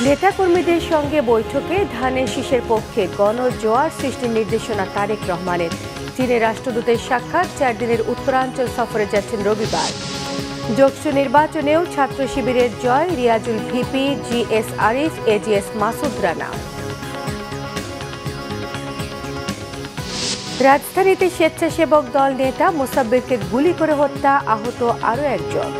নেতাকর্মীদের সঙ্গে বৈঠকে ধানের শীষের পক্ষে গণজোয়ার সৃষ্টির নির্দেশনা তারেক রহমানের। চীনের রাষ্ট্রদূতের সাক্ষাৎ, 4 দিনের উত্তরাঞ্চল সফরে যাচ্ছেন রবিবার। যোগসু নির্বাচনেও ছাত্র শিবিরের জয়, Riazul VP, GS Arif, AGS Masud Rana. রাজধানীতে স্বেচ্ছাসেবক দল নেতা মোসাব্বিরকে গুলি করে হত্যা, আহত আরও একজন।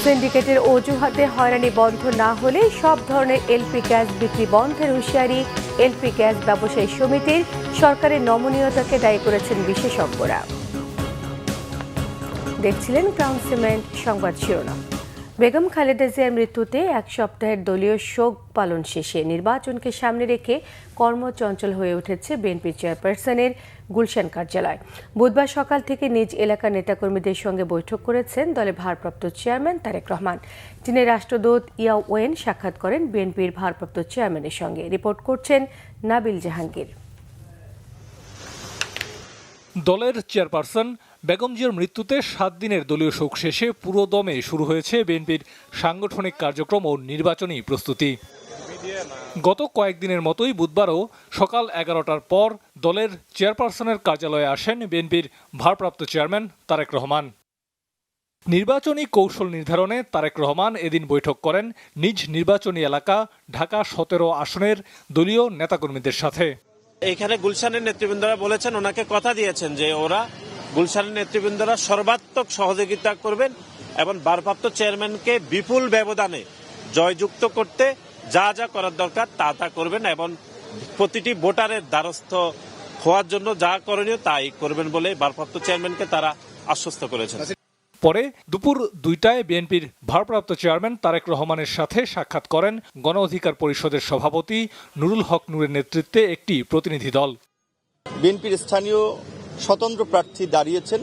সিন্ডিকেটের অজুহাতে হয়রানি বন্ধ না হলে সব ধরনের এলপি গ্যাস বিক্রি বন্ধের হুঁশিয়ারি এলপি গ্যাস ব্যবসায়ী সমিতির। সরকারের নমনীয়তাকে দায়ী করেছেন বিশেষজ্ঞরা। দেখছিলেন ক্রাউন সিমেন্ট সংবাদ শিরোনাম। বেগম খালেদা জিয়ার মৃত্যুতে 1 সপ্তাহের দলীয় শোক পালন শেষে নির্বাচনকে সামনে রেখে কর্মচঞ্চল হয়ে উঠেছে বিএনপি চেয়ারপারসনের গুলশান কার্যালয়। বুধবার সকাল থেকে নিজ এলাকার নেতাকর্মীদের সঙ্গে বৈঠক করেছেন দলের ভারপ্রাপ্ত চেয়ারম্যান তারেক রহমান। চীনের রাষ্ট্রদূত ইয়াও ওয়েন সাক্ষাৎ করেন বিএনপির ভারপ্রাপ্ত চেয়ারম্যানের সঙ্গে। রিপোর্ট করছেন নাবিল জাহাঙ্গীর। দলের চেয়ারপারসন বেগম জিয়ার মৃত্যুতে 7 দিনের দলীয় শোক শেষে পুরো দমে শুরু হয়েছে বিএনপির সাংগঠনিক কার্যক্রম ও নির্বাচনী প্রস্তুতি। গত কয়েকদিনের মতোই বুধবারও সকাল 11টার পর দলের চেয়ারপারসনের কার্যালয়ে আসেন বিএনপির ভারপ্রাপ্ত চেয়ারম্যান তারেক রহমান। নির্বাচনী কৌশল নির্ধারণে তারেক রহমান এদিন বৈঠক করেন নিজ নির্বাচনী এলাকা ঢাকা 17 আসনের দলীয় নেতাকর্মীদের সাথে। এখানে গুলশানের নেতৃবৃন্দরা বলেছেন, ওনাকে কথা দিয়েছেন যে ওরা গুলশানের নেতৃবৃন্দরা সর্বাত্মক সহযোগিতা করবেন এবং ভারপ্রাপ্ত চেয়ারম্যানকে বিপুল ব্যবধানে জয়যুক্ত করতে যা যা করার দরকার তা করবেন এবং প্রতিটি ভোটারের দ্বারস্থ হওয়ার জন্য যা করণীয় তাই করবেন বলে ভারপ্রাপ্ত চেয়ারম্যানকে তারা আশ্বস্ত করেছেন। পরে দুপুর 2টায় বিএনপির ভারপ্রাপ্ত চেয়ারম্যান তারেক রহমানের সাথে সাক্ষাৎ করেন গণ অধিকার পরিষদের সভাপতি নুরুল হক নূরের নেতৃত্বে একটি প্রতিনিধি দল। বিএনপির স্থানীয় স্বতন্ত্র প্রার্থী দাঁড়িয়েছেন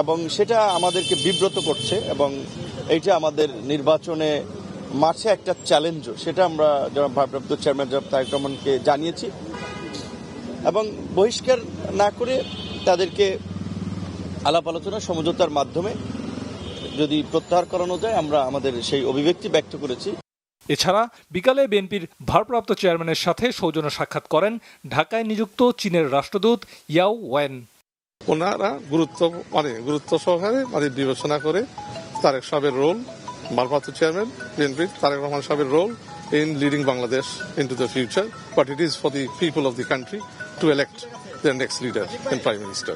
এবং সেটা আমাদেরকে বিব্রত করছে এবং এইটা আমাদের নির্বাচনে মাঠে একটা চ্যালেঞ্জও, সেটা আমরা যারা ভারপ্রাপ্ত চেয়ারম্যান তারেক রহমানকে জানিয়েছি এবং বহিষ্কার না করে তাদেরকে আলাপ আলোচনা সমঝোতার মাধ্যমে যদি প্রত্যাহার করানো যায় আমরা আমাদের সেই অভিব্যক্তি ব্যক্ত করেছি। এছাড়া বিকালে বিএনপির ভারপ্রাপ্ত চেয়ারম্যানের সাথে সৌজন্য সাক্ষাৎ করেন ঢাকায় নিযুক্ত চীনের রাষ্ট্রদূত ইয়াও ওয়েন। ওনারা গুরুত্ব সহকারে বিবেচনা করে তারেক সাহেবের রোল, ভারপ্রাপ্ত চেয়ারম্যান বিএনপির তারেক রহমান সাহেবের role in leading Bangladesh into the future, but it is for the people of the country to elect their next leader and Prime Minister.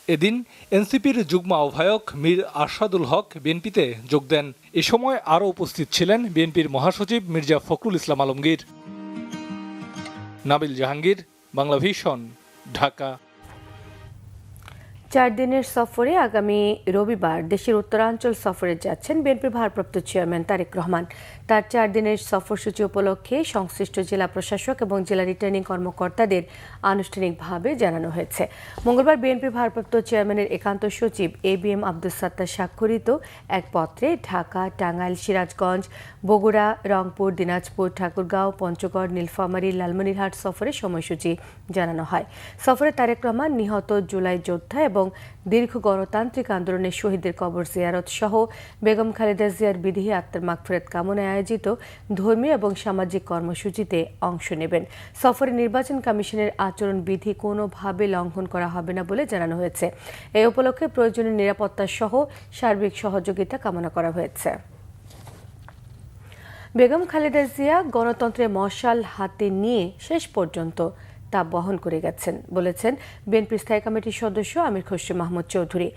এদিন এনসিপির যুগ্ম আহ্বায়ক মীর আরশাদুল হক বিএনপিতে যোগ দেন। এ সময় আরও উপস্থিত ছিলেন বিএনপির মহাসচিব মির্জা ফখরুল ইসলাম আলমগীর। নাবিল জাহাঙ্গীর, বাংলা ভিশন, ঢাকা। 4 দিনের সফরে আগামী রবিবার দেশের উত্তরাঞ্চল সফরে যাচ্ছেন বিএনপির ভারপ্রাপ্ত চেয়ারম্যান তারেক রহমান। তার 4 দিনের সফরসূচি উপলক্ষে সংশ্লিষ্ট জেলা প্রশাসক এবং জেলা রিটার্নিং কর্মকর্তাদের আনুষ্ঠানিকভাবে জানানো হয়েছে। মঙ্গলবার বিএনপির ভারপ্রাপ্ত চেয়ারম্যানের একান্ত সচিব ABM আব্দুস সাত্তার স্বাক্ষরিত এক পত্রে ঢাকা, টাঙ্গাইল, সিরাজগঞ্জ, বগুড়া, রংপুর, দিনাজপুর, ঠাকুরগাঁও, পঞ্চগড়, নীলফামারী, লালমনিরহাট সফরের সময়সূচি জানানো হয়। সফরে তারেক রহমান নিহত জুলাই যোদ্ধা এবং দীর্ঘ গণতান্ত্রিক আন্দোলনের শহীদদের কবর জিয়ারত সহ বেগম খালেদা জিয়ার বিদেহী আত্মার মাগফিরাত কামনায় আয়োজিত ধর্মীয় এবং সামাজিক কর্মসূচিতে অংশ নেবেন। সফরে নির্বাচন কমিশনের আচরণ বিধি কোনোভাবে লঙ্ঘন করা হবে না বলে জানানো হয়েছে। এই উপলক্ষে প্রয়োজনীয় নিরাপত্তা সহ সার্বিক সহযোগিতা কামনা করা হয়েছে। বেগম খালেদা জিয়া গণতন্ত্রের মশাল হাতে নিয়ে শেষ পর্যন্ত তা বহন করে গেছেন বলেছেন বিএনপি স্থায়ী কমিটির সদস্য আমির খসরু মাহমুদ চৌধুরী।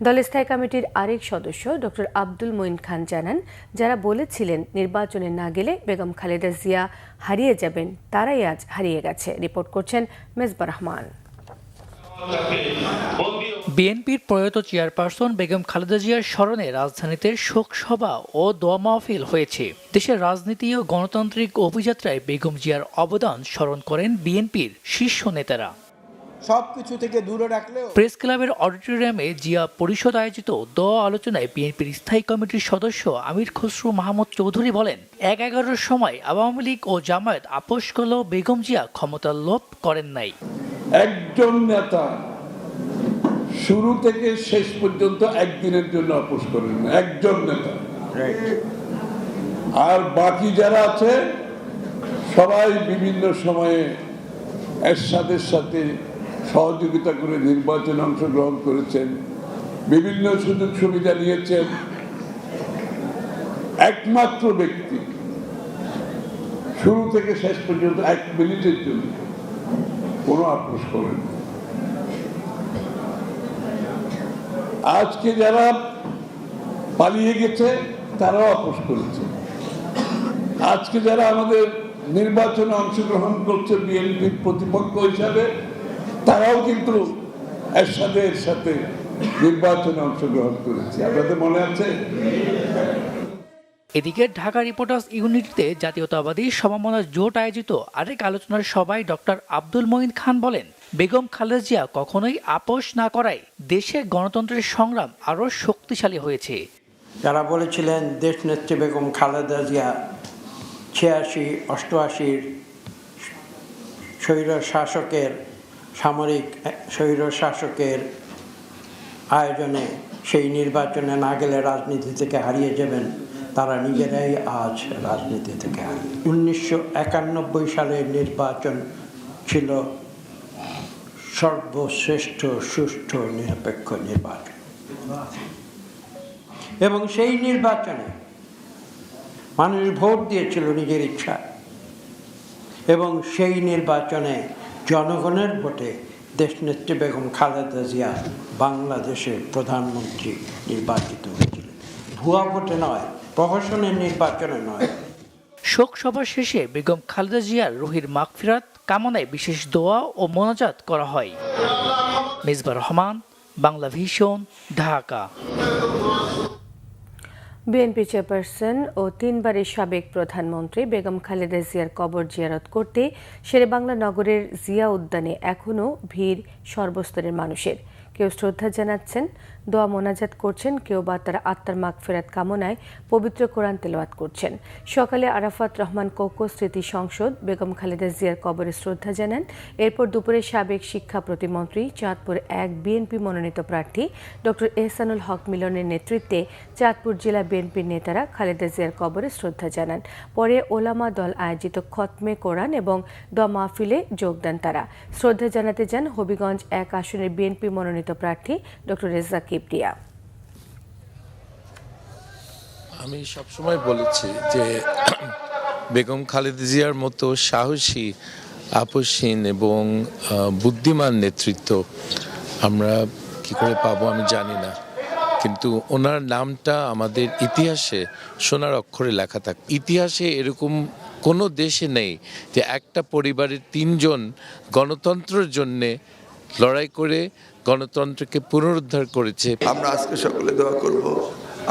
দলের স্থায়ী কমিটির আরেক সদস্য ডক্টর আব্দুল মঈন খান জানান, যারা বলেছিলেন নির্বাচনে না গেলে বেগম খালেদা জিয়া হারিয়ে যাবেন, তারাই আজ হারিয়ে গেছে। রিপোর্ট করছেন মেজবা রহমান। বিএনপির প্রয়াত চেয়ারপারসন বেগম খালেদা জিয়ার স্মরণে রাজধানীতে শোক সভা ও দোয়া মাহফিল হয়েছে। দেশের রাজনীতি ও গণতান্ত্রিক অভিযাত্রায় বেগম জিয়ার অবদান স্মরণ করেন বিএনপির শীর্ষ নেতারা। সবকিছু থেকে দূরে রাখলেও প্রেস ক্লাবের অডিটোরিয়ামে জিয়া পরিষদ আয়োজিত দোয়া আলোচনায় বিএনপির স্থায়ী কমিটির সদস্য আমির খসরু মাহমুদ চৌধুরী বলেন, 11-11 সময় আওয়ামী লীগ ও জামায়াত আপোষ করলেও বেগম জিয়া ক্ষমতার লোভ করেন নাই। একজন নেতা শুরু থেকে শেষ পর্যন্ত একদিনের জন্য আপোষ করেন না, একজন নেতা। আর বাকি যারা আছে সবাই বিভিন্ন সময়ে এরশাদের সাথে সহযোগিতা করে নির্বাচনে অংশগ্রহণ করেছেন, বিভিন্ন সুযোগ সুবিধা নিয়েছেন। একমাত্র ব্যক্তি শুরু থেকে শেষ পর্যন্ত 1 মিনিটের জন্য কোনো আপোষ করেন। আজকে যারা পালিয়ে গেছে তারাও আপোষ করেছে। আজকে যারা আমাদের নির্বাচনে অংশগ্রহণ করছে বিএনপির প্রতিপক্ষ হিসাবে, তারাও কিন্তু এরশাদের সাথে নির্বাচনে অংশগ্রহণ করেছে। আপনাদের মনে আছে? এদিকে ঢাকা রিপোর্টার্স ইউনিটিতে জাতীয়তাবাদী সমমনা জোট আয়োজিত আরেক আলোচনার সভায় ডক্টর আব্দুল মঈন খান বলেন, বেগম খালেদা জিয়া কখনোই আপোষ না করায় দেশে গণতন্ত্রের সংগ্রাম আরও শক্তিশালী হয়েছে। যারা বলেছিলেন দেশ নেত্রী বেগম খালেদা জিয়া 86-88 সামরিক স্বৈর শাসকের আয়োজনে সেই নির্বাচনে না গেলে রাজনীতি থেকে হারিয়ে যাবেন, তারা নিজেরাই আজ রাজনীতি থেকে হারিয়ে। 1991 সালের নির্বাচন ছিল সর্বশ্রেষ্ঠ সুষ্ঠু নিরপেক্ষ নির্বাচন, এবং সেই নির্বাচনে মানুষ ভোট দিয়েছিল নিজের ইচ্ছা, এবং সেই নির্বাচনে জনগণের ভোটে দেশনেত্রী বেগম খালেদা জিয়া বাংলাদেশের প্রধানমন্ত্রী নির্বাচিত হয়েছিলেন। ভুয়া ভোটে নয়, প্রহসনের নির্বাচনে নয়। শোক সভা শেষে বেগম খালেদা জিয়ার রুহির মাগফিরাত কামনায় বিশেষ দোয়া ও মোনাজাত করা হয়। Misbah Rahman, Bangla Vision, Dhaka. BNP chairperson ও 3 বারের সাবেক প্রধানমন্ত্রী বেগম খালেদা জিয়ার কবর জিয়ারত করতে শেরেবাংলা নগরের জিয়া উদ্যানে এখনও ভিড় সর্বস্তরের মানুষের। কেউ শ্রদ্ধা জানাচ্ছেন, দোয়া মোনাজাত করছেন, কেউ বা তার আত্মার মাগফিরাত কামনায় পবিত্র কোরআন তেলাওয়াত করছেন। সকালে আরাফাত রহমান কোকো স্মৃতি সংসদ বেগম খালেদা জিয়ার কবরে শ্রদ্ধা জানান। এরপর দুপুরে সাবেক শিক্ষা প্রতিমন্ত্রী চাঁদপুর 1 বিএনপি মনোনীত প্রার্থী ডক্টর এহসানুল হক মিলনের নেতৃত্বে চাঁদপুর জেলা বিএনপির নেতারা খালেদা জিয়ার কবরে শ্রদ্ধা জানান। পরে ওলামা দল আয়োজিত খতমে কোরআন এবং দোয়া মাহফিলে যোগ দেন তারা। শ্রদ্ধা জানাতে যান হবিগঞ্জ 1 আসনের বিএনপি মনোনীত প্রার্থী ডক্টর রেজ্জাক কিবরিয়া। আমি সবসময় বলেছি যে বেগম খালেদা জিয়ার মতো সাহসী, আপোষহীন এবং বুদ্ধিমান নেতৃত্ব আমরা কি করে পাবো আমি জানি না, কিন্তু ওনার নামটা আমাদের ইতিহাসে সোনার অক্ষরে লেখা থাকে। ইতিহাসে এরকম কোনো দেশে নেই যে একটা পরিবারের 3 জন গণতন্ত্রের জন্যে লড়াই করে গণতন্ত্রকে পুনরুদ্ধার করেছে। আমরা আজকে সকলে দোয়া করব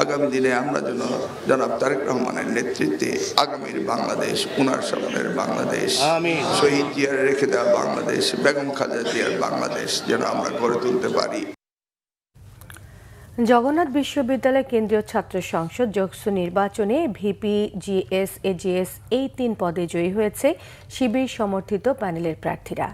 আগামী দিনে আমরা যেন জনাব তারেক রহমানের নেতৃত্বে আগামীর বাংলাদেশ, উনার স্বপ্নের বাংলাদেশ, শহীদ জিয়ার রেখে দেওয়া বাংলাদেশ, বেগম খালেদা জিয়ার বাংলাদেশ যেন আমরা গড়ে তুলতে পারি। জগন্নাথ বিশ্ববিদ্যালয় কেন্দ্রীয় ছাত্র সংসদ জোকসু নির্বাচনে ভিপি, জিএস, এজিএস এই 3 পদে জয়ী হয়েছে শিবির সমর্থিত প্যানেলের প্রার্থীরা।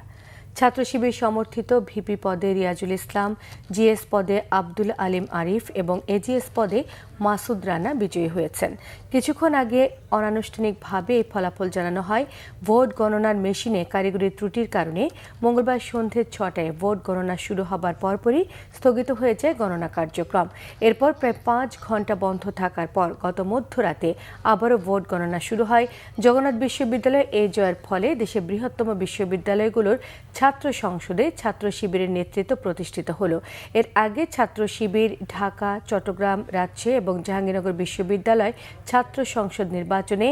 ছাত্র শিবির সমর্থিত ভিপি পদে রিয়াজুল ইসলাম, জিএস পদে আব্দুল আলিম আরিফ এবং এজিএস পদে মাসুদ রানা বিজয়ী হয়েছেন। কিছুক্ষণ আগে অনানুষ্ঠানিকভাবে এই ফলাফল জানানো হয়। ভোট গণনার মেশিনে কারিগরি ত্রুটির কারণে মঙ্গলবার সন্ধ্যে 6টায় ভোট গণনা শুরু হবার পরপরই স্থগিত হয়ে যায় গণনা কার্যক্রম। এরপর প্রায় 5 ঘন্টা বন্ধ থাকার পর গত মধ্যরাতে আবারও ভোট গণনা শুরু হয়। জগন্নাথ বিশ্ববিদ্যালয়ে এই জয়ের ফলে দেশের বৃহত্তম বিশ্ববিদ্যালয়গুলোর ছাত্র সংসদে ছাত্র শিবিরের নেতৃত্ব প্রতিষ্ঠিত হলো। এর আগে ছাত্র শিবির ঢাকা, চট্টগ্রাম, রাজশাহী এবং জাহাঙ্গীরনগর বিশ্ববিদ্যালয় ছাত্র সংসদ নির্বাচনে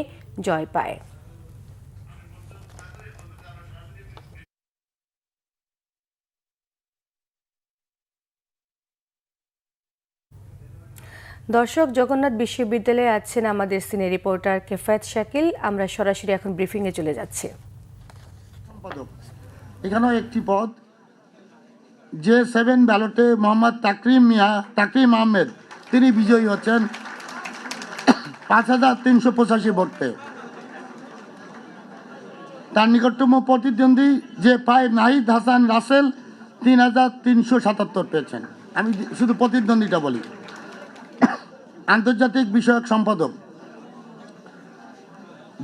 জয় পায়। দর্শক, জগন্নাথ বিশ্ববিদ্যালয়ে আছেন আমাদের সিনিয়র রিপোর্টার কেফায়েত শাকিল। আমরা সরাসরি এখন ব্রিফিংয়ে চলে যাচ্ছি। এখানেও একটি পদ, J7 ব্যালটে মোহাম্মদ তাকরিম আহমেদ, তিনি বিজয়ী হচ্ছেন 5385 ভোট পেয়ে। তার নিকটতম প্রতিদ্বন্দ্বী J5 নাহিদ হাসান রাসেল 3377 পেয়েছেন। আমি শুধু প্রতিদ্বন্দ্বীটা বলি। আন্তর্জাতিক বিষয়ক সম্পাদক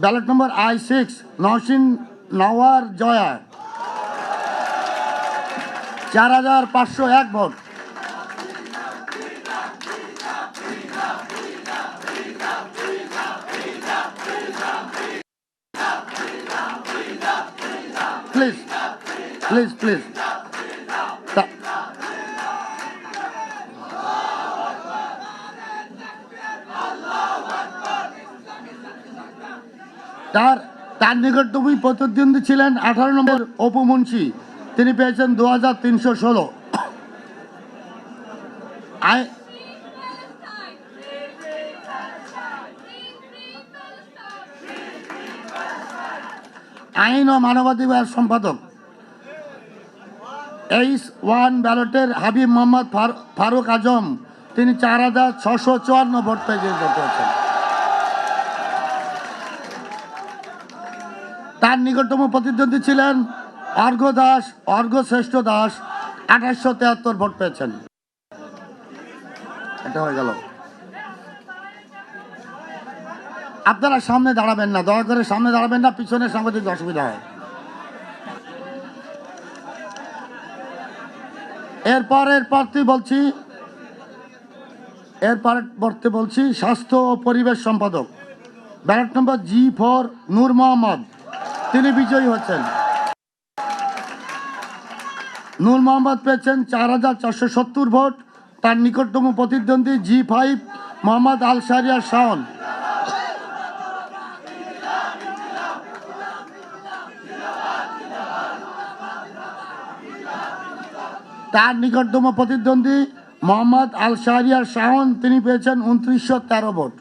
ballot number I6 Naushin Nawar Joya 4501 ভোট। প্লিজ প্লিজ প্লিজ তার নিকটতম প্রতিদ্বন্দ্বী ছিলেন 18 নম্বর অপু মুন্সি, তিনি পেয়েছেন 2316। আইন ও মানবাধিকার সম্পাদক H1 ব্যালটের হাবিব মোহাম্মদ ফারুক আজম, তিনি 4654 ভোট পেয়েছেন। তার নিকটতম প্রতিদ্বন্দ্বী ছিলেন অর্ঘ্য শ্রেষ্ঠ দাস 2873 ভোট পেয়েছেন। এটা হয়ে গেল। আপনারা সামনে দাঁড়াবেন না, দয়া করে সামনে দাঁড়াবেন না, পিছনে সাংবাদিক অসুবিধা হয়। এরপর বলছি স্বাস্থ্য ও পরিবেশ সম্পাদক ব্যালট নম্বর G4 নূর মোহাম্মদ, তিনি বিজয়ী হচ্ছেন। নূর মোহাম্মদ পেয়েছেন 4470 ভোট। তার নিকটতম প্রতিদ্বন্দ্বী G5 মোহাম্মদ আল শাহরিয়ার শাওন, তিনি পেয়েছেন 2913 ভোট।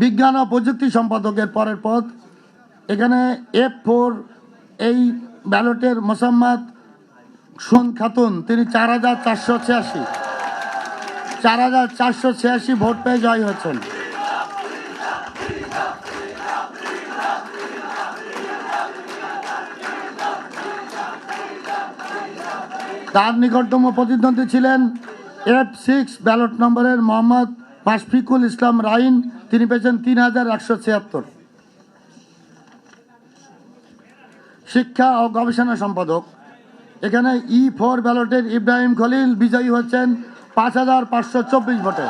বিজ্ঞান ও প্রযুক্তি সম্পাদকের পরের পদ, এখানে F4 এই ব্যালটের মোসাম্মদ সুন খাতুন, তিনি 4486 ভোট পেয়ে জয়ী হচ্ছেন। তার নিকটতম প্রতিদ্বন্দ্বী ছিলেন F6 ব্যালট নম্বরের মোহাম্মদ মাশফিকুল ইসলাম রাইন, তিনি পেয়েছেন 3176। শিক্ষা ও গবেষণা সম্পাদক, এখানে E4 ব্যালটের ইব্রাহিম খলিল বিজয়ী হচ্ছেন 5524 ভোটে।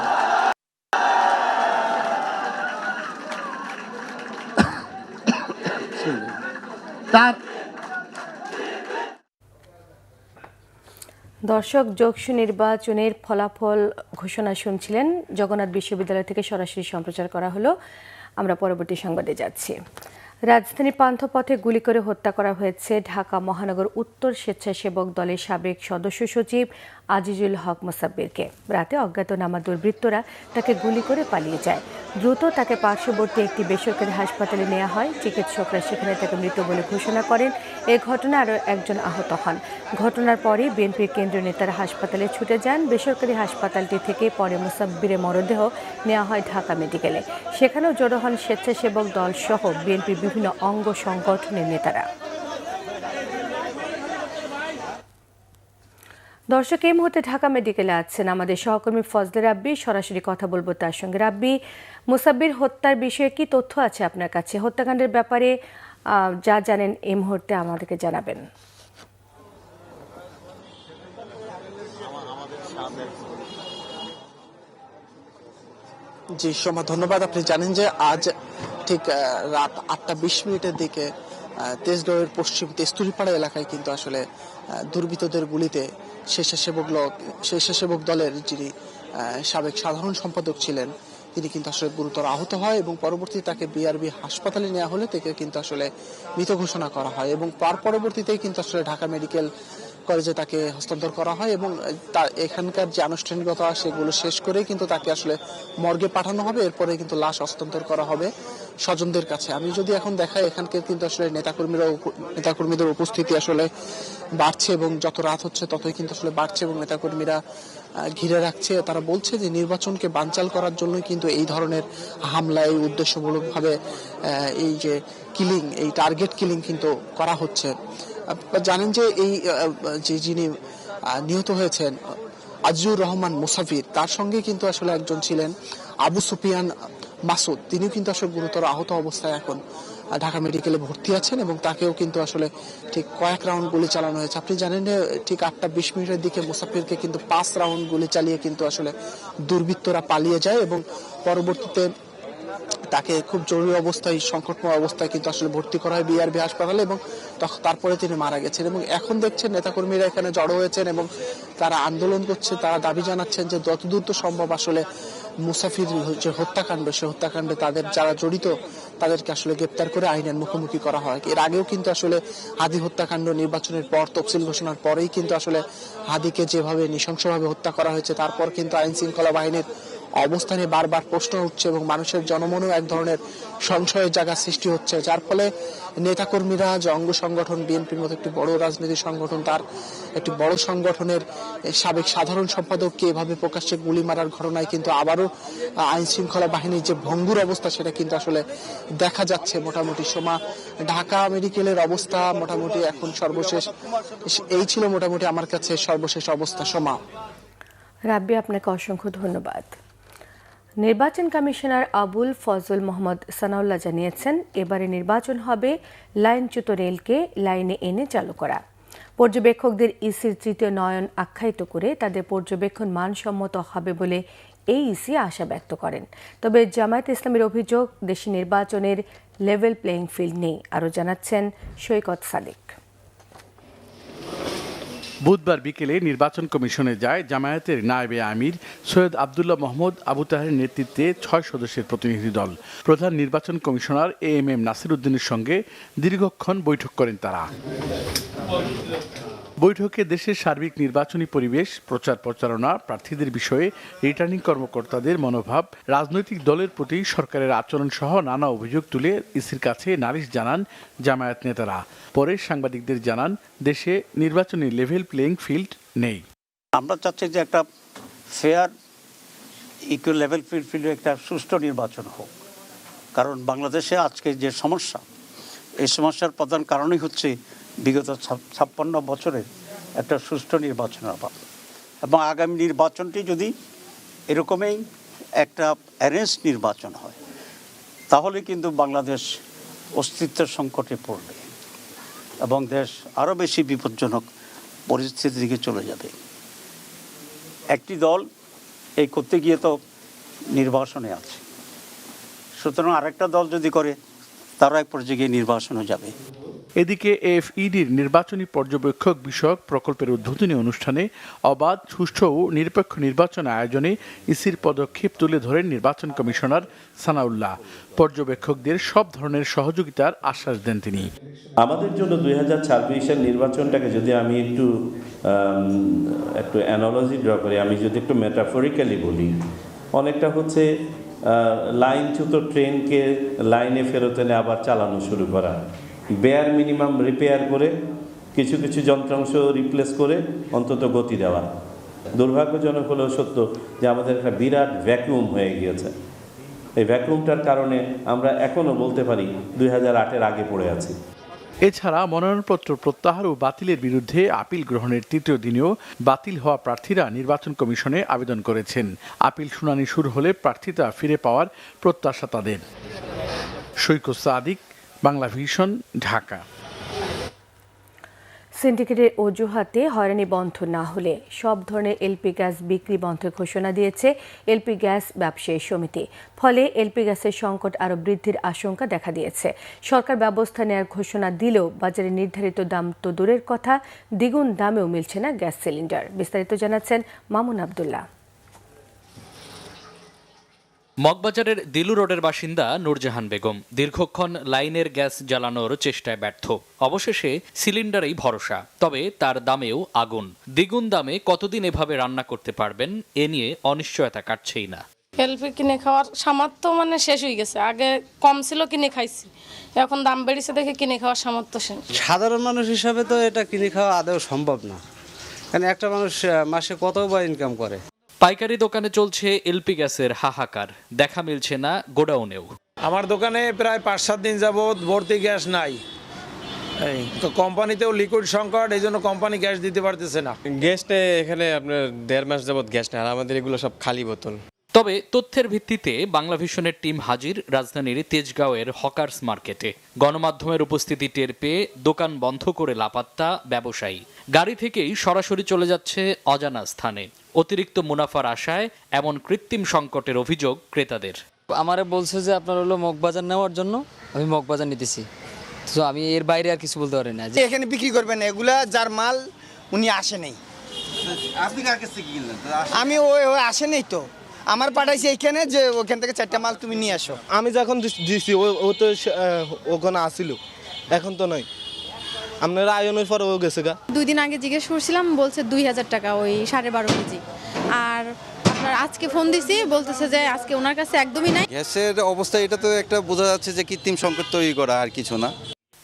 দর্শক, যোগসু নির্বাচনের ফলাফল ঘোষণা শুনছিলেন, জগন্নাথ বিশ্ববিদ্যালয় থেকে সরাসরি সম্প্রচার করা হলো। আমরা পরবর্তী সংবাদে যাচ্ছি। রাজধানীর পান্থপথে গুলি করে হত্যা করা হয়েছে ঢাকা মহানগর উত্তর স্বেচ্ছাসেবক দলের সাবেক সদস্য সচিব আজিজুল হক মোসাব্বিরকে। রাতে অজ্ঞাতনামা দুর্বৃত্তরা তাকে গুলি করে পালিয়ে যায়। দ্রুত তাকে পার্শ্ববর্তী একটি বেসরকারি হাসপাতালে নেওয়া হয়। চিকিৎসকরা সেখানে তাকে মৃত বলে ঘোষণা করেন। এ ঘটনায় আরও একজন আহত হন। ঘটনার পরে বিএনপির কেন্দ্রীয় নেতারা হাসপাতালে ছুটে যান। বেসরকারি হাসপাতালটি থেকে পরে মোসাব্বিরের মরদেহ নেওয়া হয় ঢাকা মেডিকেলে। সেখানেও জড়ো হন স্বেচ্ছাসেবক দল সহ বিএনপির বিভিন্ন অঙ্গ সংগঠনের নেতারা। দর্শক, এই মুহূর্তে ঢাকা মেডিকেলে আছেন আমাদের সহকর্মী ফজলে রাব্বি, সরাসরি কথা বলবো তার সঙ্গে। রাব্বি, মোসাব্বির হত্যার বিষয়ে কি তথ্য আছে আপনার কাছে? হত্যাকাণ্ডের ব্যাপারে যা জানেন এই মুহূর্তে আমাদেরকে জানাবেন। জি সোমা, ধন্যবাদ। আপনি জানেন যে আজ ঠিক রাত 8:20 দিকে তেজগাঁওয়ের পশ্চিম তেস্তুরিপাড়া এলাকায় কিন্তু আসলে দুর্বৃত্তদের গুলিতে স্বেচ্ছাসেবক দলের যিনি সাবেক সাধারণ সম্পাদক ছিলেন তিনি কিন্তু আসলে গুরুতর আহত হয় এবং পরবর্তীতে তাকে বিআরবি হাসপাতালে নেওয়া হলে তাকে কিন্তু আসলে মৃত ঘোষণা করা হয় এবং তার পরবর্তীতেই কিন্তু আসলে ঢাকা মেডিকেল কলেজে তাকে হস্তান্তর করা হয় এবং তার এখানকার যে আনুষ্ঠানিকতা সেগুলো শেষ করে কিন্তু তাকে আসলে মর্গে পাঠানো হবে। এরপরে কিন্তু লাশ হস্তান্তর করা হবে স্বজনদের কাছে। আমি যদি এখন দেখাই, এখানকার কিন্তু আসলে নেতাকর্মীদের উপস্থিতি আসলে বাড়ছে এবং যত রাত হচ্ছে ততই কিন্তু আসলে বাড়ছে এবং নেতাকর্মীরা ঘিরে রাখছে। তারা বলছে যে নির্বাচনকে বানচাল করার জন্যই কিন্তু এই ধরনের হামলা, এই উদ্দেশ্যমূলকভাবে এই যে কিলিং, এই টার্গেট কিলিং কিন্তু করা হচ্ছে। জানেন যে এই যে যিনি নিহত হয়েছেন আজিজুর রহমান মুসাফির, তার সঙ্গে কিন্তু আসলে একজন ছিলেন আবু সুফিয়ান মাসুদ, তিনিও কিন্তু আসলে গুরুতর আহত অবস্থায় এখন ঢাকা মেডিকেলে ভর্তি আছেন এবং তাকেও কিন্তু আসলে ঠিক কয়েক রাউন্ড গুলি চালানো হয়েছে। আপনি জানেন যে ঠিক 8:20 দিকে মুসাফিরকে কিন্তু 5 রাউন্ড গুলি চালিয়ে কিন্তু আসলে দুর্বৃত্তরা পালিয়ে যায় এবং পরবর্তীতে তাকে খুব জরুরি অবস্থায়, সংকটময় অবস্থায় কিন্তু আসলে ভর্তি করা হয় বিআরবি হাসপাতালে এবং তারপরে তিনি মারা গেছেন। এবং এখন দেখছেন নেতাকর্মীরা এখানে জড়ো হয়েছেন এবং তারা আন্দোলন করছে, তারা দাবি জানাচ্ছেন যে যত দ্রুত সম্ভব আসলে মুসাফির যে হত্যাকাণ্ড, সে হত্যাকাণ্ডে তাদের যারা জড়িত তাদেরকে আসলে গ্রেপ্তার করে আইনের মুখোমুখি করা হয়। এর আগেও কিন্তু আসলে হাদি হত্যাকাণ্ড নির্বাচনের পর তফসিল ঘোষণার পরেই কিন্তু আসলে হাদিকে যেভাবে নৃশংসভাবে হত্যা করা হয়েছে, তারপর কিন্তু আইন শৃঙ্খলা বাহিনীর অবস্থানে বারবার প্রশ্ন উঠছে এবং মানুষের জনমনেও এক ধরনের সংশয়ের জায়গা সৃষ্টি হচ্ছে, যার ফলে নেতাকর্মীরা যে অঙ্গ সংগঠন বিএনপির মতো একটি বড় রাজনৈতিক সংগঠন, তার একটি বড় সংগঠনের সাবেক সাধারণ সম্পাদককে এভাবে প্রকাশ্যে গুলি মারার ঘটনায় কিন্তু আবারও আইন শৃঙ্খলা বাহিনীর যে ভঙ্গুর অবস্থা সেটা কিন্তু আসলে দেখা যাচ্ছে। মোটামুটি ঢাকা মেডিকেলের অবস্থা মোটামুটি এখন সর্বশেষ এই ছিল মোটামুটি আমার কাছে সর্বশেষ অবস্থা। রাব্বি, আপনাকে অসংখ্য ধন্যবাদ। নির্বাচন কমিশনার আবুল ফজল মোহাম্মদ সানাউল্লাহ জানিয়েছেন, এবারে নির্বাচন হবে লাইনচ্যুত রেলকে লাইনে এনে চালু করা। পর্যবেক্ষকদের ইসির তৃতীয় নয়ন আখ্যায়িত করে তাদের পর্যবেক্ষণ মানসম্মত হবে বলে এই ইসি আশা ব্যক্ত করেন। তবে জামায়াতে ইসলামীর অভিযোগ, দেশে নির্বাচনের লেভেল প্লেইং ফিল্ড নেই। আরও জানাচ্ছেন সৈকত সাদিক। বুধবার বিকেলে নির্বাচন কমিশনে যায় জামায়াতের নায়েবে আমির সৈয়দ আবদুল্লাহ মোহাম্মদ আবু তাহের নেতৃত্বে 6 সদস্যের প্রতিনিধি দল প্রধান নির্বাচন কমিশনার এএমএম নাসির উদ্দিনের সঙ্গে দীর্ঘক্ষণ বৈঠক করেন তারা। বৈঠকে দেশের সার্বিক নির্বাচনী পরিবেশ, প্রচার প্রচারণা, প্রার্থীদের বিষয়ে রিটার্নিং কর্মকর্তাদের মনোভাব, রাজনৈতিক দলের প্রতি সরকারের আচরণ সহ নানা অভিযোগ তুলে ইসির কাছে নালিশ জানান জামায়াত নেতারা। পরে সাংবাদিকদের জানান, দেশে নির্বাচনী লেভেল প্লেইং ফিল্ড নেই। আমরা চাচ্ছি যে একটা ফেয়ার ইকুয়াল লেভেল ফিল্ডে একটা সুষ্ঠু নির্বাচন হোক, কারণ বাংলাদেশে আজকে যে সমস্যা, এই সমস্যার প্রধান কারণই হচ্ছে বিগত 56 বছরের একটা সুষ্ঠু নির্বাচনের অভাব। এবং আগামী নির্বাচনটি যদি এরকমই একটা অ্যারেঞ্জ নির্বাচন হয়, তাহলে কিন্তু বাংলাদেশ অস্তিত্বের সংকটে পড়বে এবং দেশ আরও বেশি বিপজ্জনক পরিস্থিতির দিকে চলে যাবে। একটি দল এই করতে গিয়ে তো নির্বাসনে আছে, সুতরাং আরেকটা দল যদি করে তারা এক পর্যায়ে নির্বাসনে যাবে। এদিকে এফইডির নির্বাচনী পর্যবেক্ষক বিষয়ক প্রকল্পের উদ্বোধনী অনুষ্ঠানে অবাধ, সুষ্ঠু ও নিরপেক্ষ নির্বাচন আয়োজনে ইসির পদক্ষেপ তুলে ধরেন নির্বাচন কমিশনার সানাউল্লাহ। পর্যবেক্ষকদের সব ধরনের সহযোগিতার আশ্বাস দেন তিনি। আমাদের জন্য 2026-এর নির্বাচনটাকে যদি আমি একটু অ্যানালজি ড্র করি, আমি যদি একটু মেটাফরিক্যালি বলি, অনেকটা হচ্ছে লাইনচ্যুত ট্রেনকে লাইনে ফেরত এনে আবার চালানো শুরু করা, বেয়ার মিনিমাম রিপেয়ার করে কিছু কিছু যন্ত্রাংশ রিপ্লেস করে অন্তত গতি দেওয়া। দুর্ভাগ্যজনক হলেও সত্য যে আমাদের একটা বিরাট ভ্যাকুয়াম হয়ে গিয়েছে। এই ভ্যাকুয়ামটার কারণে আমরা এখনও বলতে পারি 2008-এর আগে পড়ে আছি। এছাড়া মনোনয়নপত্র প্রত্যাহার ও বাতিলের বিরুদ্ধে আপিল গ্রহণের তৃতীয় দিনেও বাতিল হওয়া প্রার্থীরা নির্বাচন কমিশনে আবেদন করেছেন। আপিল শুনানি শুরু হলে প্রার্থিতা ফিরে পাওয়ার প্রত্যাশা তাদের। সৈকত সাদিক, বাংলা ভিশন, ঢাকা। সিন্ডিকেটের অজুহাতে হয়রানি বন্ধ না হলে সব ধরনের এলপি গ্যাস বিক্রি বন্ধের ঘোষণা দিয়েছে এলপি গ্যাস ব্যবসায়ী সমিতি। ফলে এলপি গ্যাসের সংকট আরও বৃদ্ধির আশঙ্কা দেখা দিয়েছে। সরকার ব্যবস্থা নেওয়ার ঘোষণা দিলেও বাজারে নির্ধারিত দাম তো দূরের কথা, দ্বিগুণ দামেও মিলছে না গ্যাস সিলিন্ডার। বিস্তারিত জানাচ্ছেন মামুন আবদুল্লাহ। মগবাজারের দিলু রোডের বাসিন্দা নূরজাহান বেগম দীর্ঘক্ষণ লাইনের গ্যাস জ্বালানোর চেষ্টায় ব্যর্থ, অবশেষে সিলিন্ডারেই ভরসা। তবে তার দামেও আগুন। দ্বিগুণ দামে কতদিন এভাবে রান্না করতে পারবেন, এ নিয়ে অনিশ্চয়তা কাটছেই না। এলপি কিনে খাওয়ার সামর্থ্য শেষ হয়ে গেছে। আগে কম ছিল, কিনে খাইছি, এখন দাম বেড়েছে দেখে কিনে খাওয়ার সামর্থ্য শেষ। সাধারণ মানুষ হিসাবে তো এটা কিনে খাওয়া আদৌ সম্ভব না, কারণ একটা মানুষ মাসে কত বা ইনকাম করে। পাইকারি দোকানে চলছে এলপি গ্যাসের হাহাকার, দেখা মিলছে না গোডাউনেও। আমার দোকানে প্রায় 5-7 দিন যাবৎ ভর্তি গ্যাস নাই, তো কোম্পানিতেও লিকুইড সংকট, এই জন্য কোম্পানি গ্যাস দিতে পারতেছে না। গ্যাসটা এখানে আপনার 1.5 মাস যাবত গ্যাস নেই, আর আমাদের এগুলো সব খালি বোতল। তবে তথ্যের ভিত্তিতে বাংলাভিশনের টিম হাজির রাজধানীর তেজগাঁওয়ের হকার্স মার্কেটে। গণমাধ্যমের উপস্থিতি টের পেয়ে দোকান বন্ধ করে লাপাত্তা ব্যবসায়ী। গাড়ি থেকেই সরাসরি চলে যাচ্ছে অজানা স্থানে। অতিরিক্ত মুনাফার আশায় এমন কৃত্রিম সংকটের অভিযোগ ক্রেতাদের। আমারে বলছে যে আপনার হলো মগবাজার নেওয়ার জন্য, আমি মগবাজার নিতেছি, তো আমি এর বাইরে আর কিছু বলতে পারি না। এখানে বিক্রি করবেন এগুলা, যার মাল উনি আসে নেই। আপনি কার কাছ থেকে কিনলেন? আমি ওই আসে নেই তো, আমার পাঠাইছে এইখানে যে ওখান থেকে 4টা মাল তুমি নিয়ে আসো। আমি যখন দিছি ও তো ওখানে আসিল, এখন তো নয়। আপনারা আয়নের পরে ও গেছে গা। 2 দিন আগে জিজ্ঞেস করছিলাম, বলছে 2000 টাকা, ওই 12.5 কেজি। আর আপনার আজকে ফোন দিছি, বলতেছে যে আজকে ওনার কাছে একদমই নাই। গ্যাসের অবস্থা এটা তো একটা বোঝা যাচ্ছে যে কৃত্রিম সংকট তৈরি করা, আর কিছু না।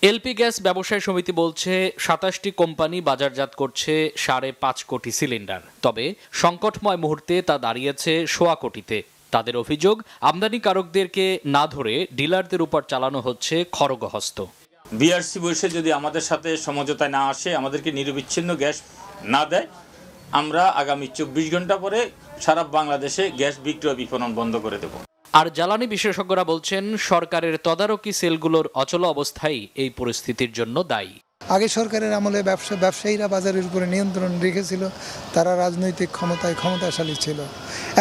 এলপি গ্যাস ব্যবসায়ী সমিতি বলছে 27টি কোম্পানি বাজারজাত করছে 5.5 কোটি সিলিন্ডার। তবে সংকটময় মুহূর্তে তা দাঁড়িয়েছে 1.25 কোটিতে। তাদের অভিযোগ, আমদানিকারকদেরকে না ধরে ডিলারদের উপর চালানো হচ্ছে খড়গহস্ত। বিআরসি বসে যদি আমাদের সাথে সমঝোতায় না আসে, আমাদেরকে নিরবিচ্ছিন্ন গ্যাস না দেয়, আমরা আগামী 24 ঘন্টা পরে সারা বাংলাদেশে গ্যাস বিক্রয় বিপণন বন্ধ করে দেব। আর জ্বালানি বিশেষজ্ঞরা বলছেন সরকারের তদারকি সেলগুলোর অচল অবস্থাই এই পরিস্থিতির জন্য দায়ী। আগে সরকারের আমলে ব্যবসায়ীরা বাজারের উপরে নিয়ন্ত্রণ রেখেছিল, তারা রাজনৈতিক ক্ষমতাশালী ছিল।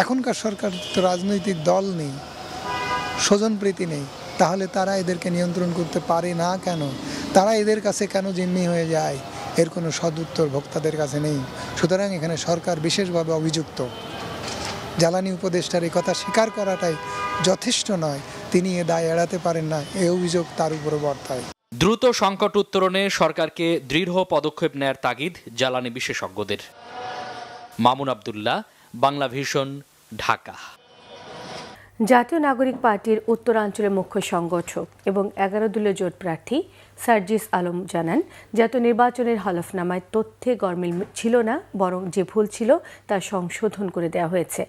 এখনকার সরকার তো রাজনৈতিক দল নেই, স্বজনপ্রীতি নেই, তাহলে তারা এদেরকে নিয়ন্ত্রণ করতে পারে না কেন? তারা এদের কাছে কেন জিম্মি হয়ে যায়? এর কোনো সদুত্তর ভোক্তাদের কাছে নেই। সুতরাং এখানে সরকার বিশেষভাবে অভিযুক্ত। জ্বালানি উপদেষ্টার এই কথা স্বীকার করাটাই যথেষ্ট নয়, তিনি এ দায় এড়াতে পারেন না, এ অভিযোগ তার উপরে বর্তায়। দ্রুত সংকট উত্তরণে সরকারকে দৃঢ় পদক্ষেপ নেয়ার তাগিদ জ্বালানি বিশেষজ্ঞদের। মামুন আব্দুল্লাহ, বাংলাভিশন, ঢাকা। জাতীয় নাগরিক পার্টির উত্তরাঞ্চলের মুখ্য সংগঠক এবং 11 দলীয় জোট প্রার্থী সার্জিস আলম জানান, জাতীয় নির্বাচনের হলফনামায় তথ্যে গরমিল ছিল না, বরং যে ভুল ছিল তা সংশোধন করে দেওয়া হয়েছে।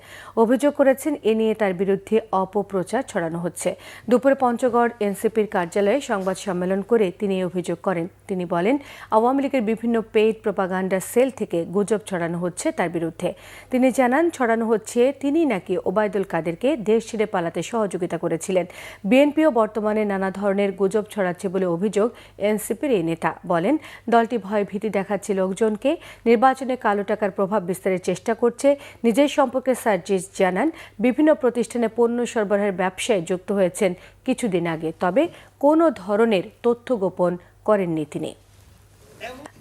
অভিযোগ করেছেন এ নিয়ে তার বিরুদ্ধে অপপ্রচার ছড়ানো হচ্ছে। দুপুরে পঞ্চগড় এনসিপির কার্যালয়ে সংবাদ সম্মেলন করে তিনি এই অভিযোগ করেন। তিনি বলেন, আওয়ামী লীগের বিভিন্ন পেইড প্রোপাগান্ডা সেল থেকে গুজব ছড়ানো হচ্ছে তার বিরুদ্ধে। তিনি জানান, ছড়ানো হচ্ছে তিনি নাকি ওবায়দুল কাদেরকে দেশ ছেড়ে পালাতে সহযোগিতা করেছিলেন। বিএনপিও বর্তমানে নানা ধরনের গুজব ছড়াচ্ছে বলে অভিযোগ এনসিপির এই নেতা। বলেন, দলটি ভয় ভীতি দেখাচ্ছে লোকজনকে, নির্বাচনে কালো টাকার প্রভাব বিস্তারের চেষ্টা করছে। নিজের সম্পর্কে সার্জিস জানান, বিভিন্ন প্রতিষ্ঠানে পণ্য সরবরাহের ব্যবসায় যুক্ত হয়েছেন কিছুদিন আগে, তবে কোনো ধরনের তথ্য গোপন করেননি তিনি।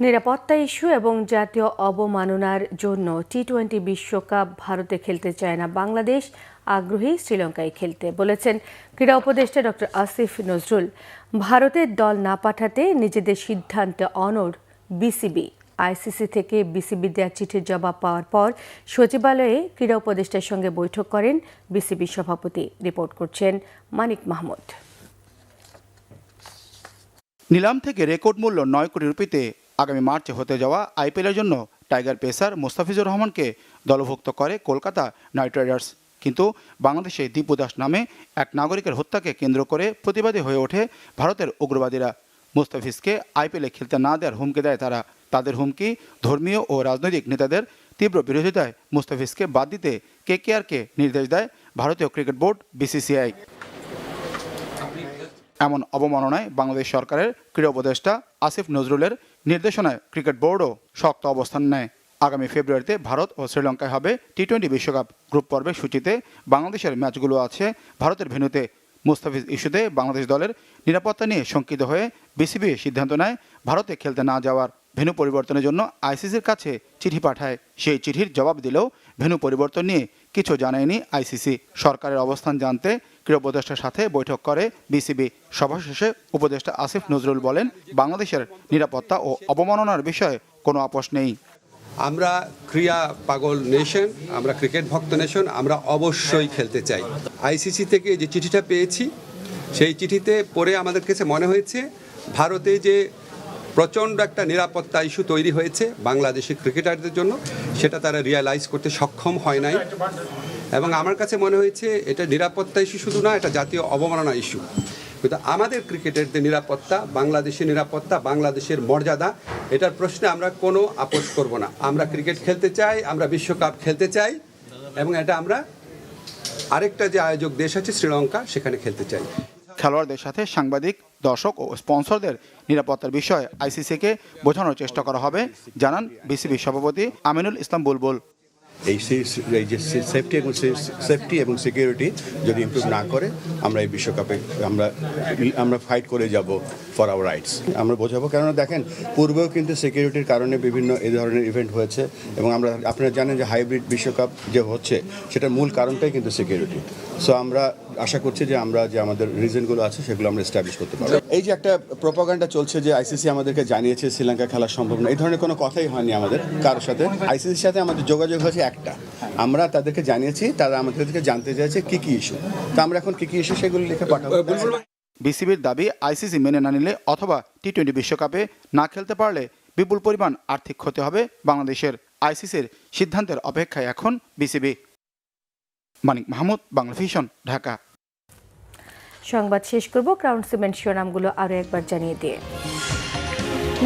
নিরাপত্তা ইস্যু এবং জাতীয় অবমাননার জন্য টি-20 বিশ্বকাপ ভারতে খেলতে চায় না বাংলাদেশ, আগ্রহী শ্রীলঙ্কায় খেলতে, বলেছেন ক্রীড়া উপদেষ্টা ডক্টর আসিফ নজরুল। ভারতের দল না পাঠাতে নিজেদের সিদ্ধান্তে অনড় বিসিবি। আইসিসি থেকে বিসিবি দেওয়া চিঠির জবাব পাওয়ার পর সচিবালয়ে ক্রীড়া উপদেষ্টার সঙ্গে বৈঠক করেন বিসিবি সভাপতি। রিপোর্ট করছেন মানিক মাহমুদ। নিলাম থেকে রেকর্ড মূল্য 9 কোটি রুপিতে আগামী মার্চে হতে যাওয়া আইপিএলের জন্য টাইগার পেসার মোস্তাফিজুর রহমানকে দলভুক্ত করে কলকাতা নাইট রাইডার্স। কিন্তু বাংলাদেশে দীপু দাস নামে এক নাগরিকের হত্যাকে কেন্দ্র করে প্রতিবাদী হয়ে ওঠে ভারতের উগ্রবাদীরা। মুস্তাফিজকে আইপিএলে খেলতে না দেওয়ার হুমকি দেয় তারা। তাদের হুমকি ধর্মীয় ও রাজনৈতিক নেতাদের তীব্র বিরোধিতায় মুস্তাফিজকে বাদ দিতে কেকেআরকে নির্দেশ দেয় ভারতীয় ক্রিকেট বোর্ড বিসিসিআই। এমন অবমাননায় বাংলাদেশ সরকারের ক্রীড়া উপদেষ্টা আসিফ নজরুলের নির্দেশনায় ক্রিকেট বোর্ডও শক্ত অবস্থান নেয়। আগামী ফেব্রুয়ারিতে ভারত ও শ্রীলঙ্কায় হবে টি-20 বিশ্বকাপ। গ্রুপ পর্বের সূচিতে বাংলাদেশের ম্যাচগুলো আছে ভারতের ভেন্যুতে। মুস্তাফিজ ইস্যুতে বাংলাদেশ দলের নিরাপত্তা নিয়ে শঙ্কিত হয়ে বিসিবি সিদ্ধান্ত নেয় ভারতে খেলতে না যাওয়ার। ভেন্যু পরিবর্তনের জন্য আইসিসির কাছে চিঠি পাঠায়। সেই চিঠির জবাব দিলেও ভেন্যু পরিবর্তন নিয়ে কিছু জানায়নি আইসিসি। সরকারের অবস্থান জানতে ক্রীড়া উপদেষ্টার সাথে বৈঠক করে বিসিবি। সভা শেষে উপদেষ্টা আসিফ নজরুল বলেন, বাংলাদেশের নিরাপত্তা ও অবমাননার বিষয়ে কোনো আপোষ নেই। আমরা ক্রীড়া পাগল নেশন, আমরা ক্রিকেট ভক্ত নেশন, আমরা অবশ্যই খেলতে চাই। আইসিসি থেকে যে চিঠিটা পেয়েছি, সেই চিঠিতে পড়ে আমাদের কাছে মনে হয়েছে ভারতে যে প্রচণ্ড একটা নিরাপত্তা ইস্যু তৈরি হয়েছে বাংলাদেশের ক্রিকেটারদের জন্য, সেটা তারা রিয়ালাইজ করতে সক্ষম হয় নাই। এবং আমার কাছে মনে হয়েছে এটা নিরাপত্তা ইস্যু শুধু না, এটা জাতীয় অবমাননা ইস্যু। কিন্তু আমাদের ক্রিকেটারদের নিরাপত্তা, বাংলাদেশের নিরাপত্তা, বাংলাদেশের মর্যাদা, এটার প্রশ্নে আমরা কোনো আপোষ করব না। আমরা ক্রিকেট খেলতে চাই, আমরা বিশ্বকাপ খেলতে চাই, এবং এটা আমরা আরেকটা যে আয়োজক দেশ আছে শ্রীলঙ্কা, সেখানে খেলতে চাই। খেলোয়াড়দের সাথে সাংবাদিক, দর্শক ও স্পন্সরদের নিরাপত্তার বিষয়ে আইসিসিকে বোঝানোর চেষ্টা করা হবে, জানান বিসিবি সভাপতি আমিনুল ইসলাম বুলবুল। এই যে সেফটি এবং সিকিউরিটি যদি ইমপ্রুভ না করে আমরা এই বিশ্বকাপে আমরা ফাইট করে যাব ফর আওয়ার রাইটস। আমরা বোঝাবো, কেননা দেখেন পূর্বেও কিন্তু সিকিউরিটির কারণে বিভিন্ন এই ধরনের ইভেন্ট হয়েছে, এবং আপনারা জানেন যে হাইব্রিড বিশ্বকাপ যে হচ্ছে সেটার মূল কারণটাই কিন্তু সিকিউরিটি। সো আমরা আশা করছি যে আমরা যে আমাদের রিজনগুলো আছে সেগুলো আমরা এস্টাবলিশ করতে পারবো। এই যে একটা প্রোপাগান্ডা চলছে যে আইসিসি আমাদেরকে জানিয়েছে শ্রীলঙ্কা খেলা সম্ভব না, এই ধরনের কোনো কথাই হয়নি আমাদের কারোর সাথে। আইসিসির সাথে আমাদের যোগাযোগ হয়েছে একটা, আমরা তাদেরকে জানিয়েছি, তারা আমাদের থেকে জানতে চাইছে কি কি ইস্যু, তা আমরা এখন কি কি ইস্যু সেগুলো লিখে পাঠাবো। বিসিবির দাবি, আইসিসি মেনে না নিলে অথবা টি-20 বিশ্বকাপে না খেলতে পারলে বিপুল পরিমাণ আর্থিক ক্ষতি হবে বাংলাদেশের। আইসিসির সিদ্ধান্তের অপেক্ষায় এখন বিসিবি। মানিক মাহমুদ, বাংলা ভিশন, ঢাকা। সংবাদ শেষ করব ক্রাউন সিমেন্ট শিরোনামগুলো আরও একবার জানিয়ে দিয়ে।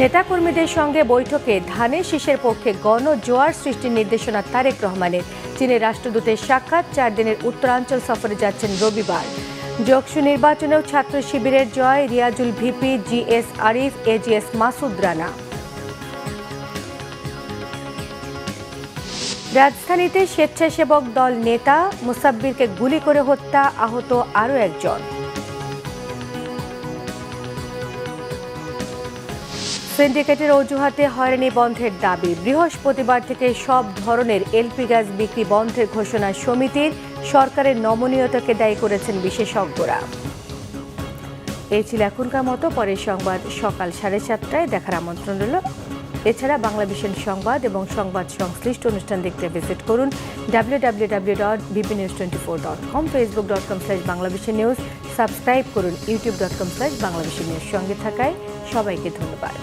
নেতাকর্মীদের সঙ্গে বৈঠকে ধানের শীষের পক্ষে গণজোয়ার সৃষ্টির নির্দেশনা তারেক রহমানের। চীনের রাষ্ট্রদূতের সাক্ষাৎ, 4 দিনের উত্তরাঞ্চল সফরে যাচ্ছেন রবিবার। যোগসু নির্বাচনেও ছাত্র শিবিরের জয়, Riazul VP, GS Arif, AGS Masud Rana. রাজধানীতে স্বেচ্ছাসেবক দল নেতা মুসাব্বিরকে গুলি করে হত্যা, আহত আরও একজন। সিন্ডিকেটের অজুহাতে হয়রানি বন্ধের দাবি, বৃহস্পতিবার থেকে সব ধরনের এলপি গ্যাস বিক্রি বন্ধের ঘোষণা সমিতির। সরকারের নমনীয়তাকে দায়ী করেছেন বিশেষজ্ঞরা। এই ছিল এখনকার মতো, পরের সংবাদ সকাল 7:30টায় দেখার আমন্ত্রণ রইল। এছাড়া বাংলা ভিশন সংবাদ এবং সংবাদ সংশ্লিষ্ট অনুষ্ঠান দেখতে ভিজিট করুন www.bbnews24.com, facebook.com/banglavishnnews, সাবস্ক্রাইব করুন youtube.com/banglavishnnews। সঙ্গে থাকায় সবাইকে ধন্যবাদ।